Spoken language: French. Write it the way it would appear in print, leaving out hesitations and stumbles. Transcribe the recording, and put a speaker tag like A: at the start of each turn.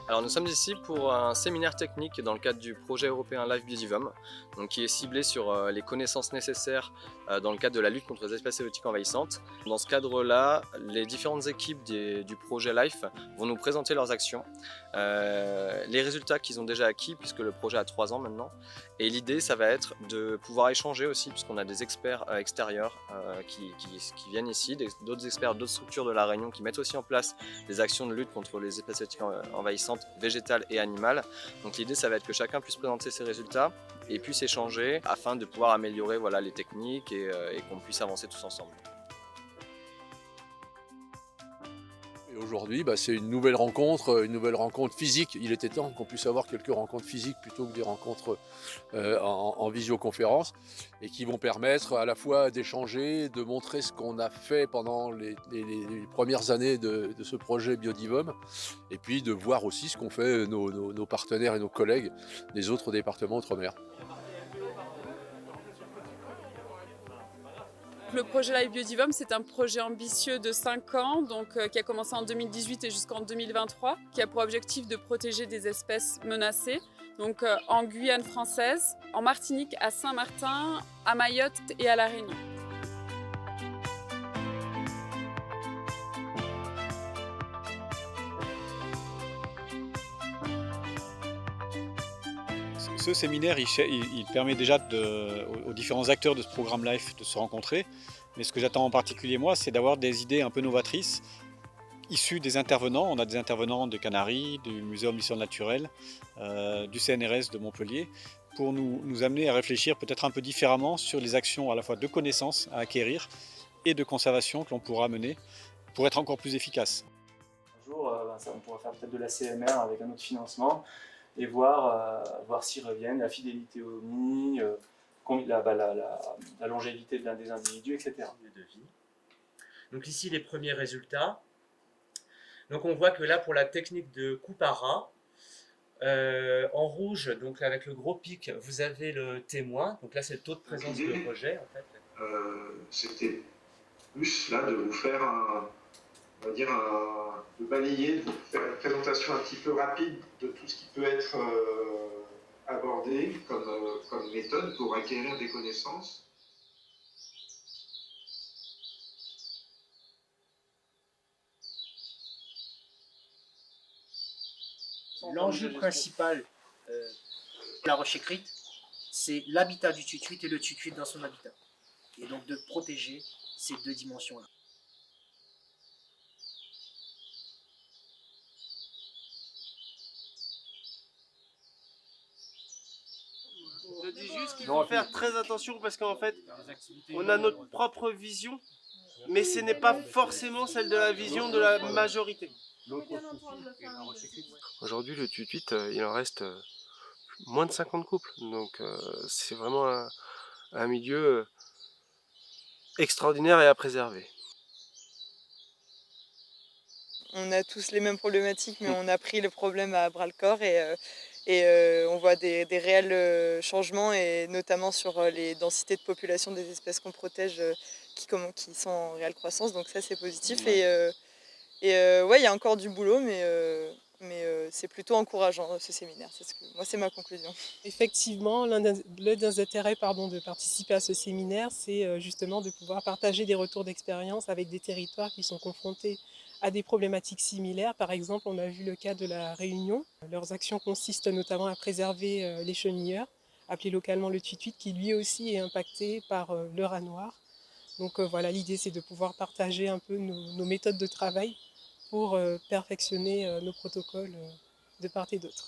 A: Alors nous sommes ici pour un séminaire technique dans le cadre du projet européen Life Biodivom, donc qui est ciblé sur les connaissances nécessaires dans le cadre de la lutte contre les espèces exotiques envahissantes. Dans ce cadre-là, les différentes équipes du projet Life vont nous présenter leurs actions, les résultats qu'ils ont déjà acquis puisque le projet a 3 ans maintenant. Et l'idée, ça va être de pouvoir échanger aussi, puisqu'on a des experts extérieurs qui viennent ici, d'autres experts d'autres structures de la Réunion qui mettent aussi en place des actions de lutte contre les espèces exotiques envahissantes végétales et animales. Donc l'idée, ça va être que chacun puisse présenter ses résultats et puisse échanger afin de pouvoir améliorer les techniques et qu'on puisse avancer tous ensemble.
B: Et aujourd'hui, c'est une nouvelle rencontre physique. Il était temps qu'on puisse avoir quelques rencontres physiques plutôt que des rencontres en visioconférence, et qui vont permettre à la fois d'échanger, de montrer ce qu'on a fait pendant les premières années de ce projet Biodivom, et puis de voir aussi ce qu'ont fait nos partenaires et nos collègues des autres départements outre-mer.
C: Le projet Life Biodivom, c'est un projet ambitieux de 5 ans, qui a commencé en 2018 et jusqu'en 2023, qui a pour objectif de protéger des espèces menacées, en Guyane française, en Martinique, à Saint-Martin, à Mayotte et à La Réunion.
D: Ce séminaire, il permet déjà aux différents acteurs de ce programme LIFE de se rencontrer. Mais ce que j'attends en particulier, moi, c'est d'avoir des idées un peu novatrices, issues des intervenants. On a des intervenants de Canaries, du Muséum d'histoire naturelle, du CNRS de Montpellier, pour nous amener à réfléchir peut-être un peu différemment sur les actions à la fois de connaissances à acquérir et de conservation que l'on pourra mener pour être encore plus efficace.
E: Un jour, on pourra faire peut-être de la CMR avec un autre financement et voir s'ils reviennent, la fidélité au nid, la longévité des individus, etc.
F: De vie. Donc ici les premiers résultats. Donc on voit que là pour la technique de coupe à ras, en rouge, donc avec le gros pic, vous avez le témoin. Donc là c'est le taux de présence de rejet en fait.
G: C'était plus là de vous faire de balayer, de faire une présentation un petit peu rapide de tout ce qui peut être abordé comme méthode pour acquérir des connaissances.
H: L'enjeu principal de la roche écrite, c'est l'habitat du tutuite et le tutuite dans son habitat. Et donc de protéger ces deux dimensions-là.
I: Je dis juste qu'il faut faire très attention parce qu'en fait, on a notre propre vision, mais ce n'est pas forcément celle de la vision de la majorité.
J: Aujourd'hui, le tutuite, il en reste moins de 50 couples, donc c'est vraiment un milieu extraordinaire et à préserver.
K: On a tous les mêmes problématiques, mais on a pris le problème à bras-le-corps et on voit des réels changements, et notamment sur les densités de population des espèces qu'on protège qui sont en réelle croissance, donc ça c'est positif. Ouais, il y a encore du boulot, mais c'est plutôt encourageant ce séminaire, moi c'est ma conclusion.
L: Effectivement, l'un des intérêts de participer à ce séminaire, c'est justement de pouvoir partager des retours d'expérience avec des territoires qui sont confrontés à des problématiques similaires. Par exemple, on a vu le cas de la Réunion. Leurs actions consistent notamment à préserver les chenilleurs, appelé localement le tutuite, qui lui aussi est impacté par le rat noir. Donc voilà, l'idée c'est de pouvoir partager un peu nos méthodes de travail pour perfectionner nos protocoles de part et d'autre.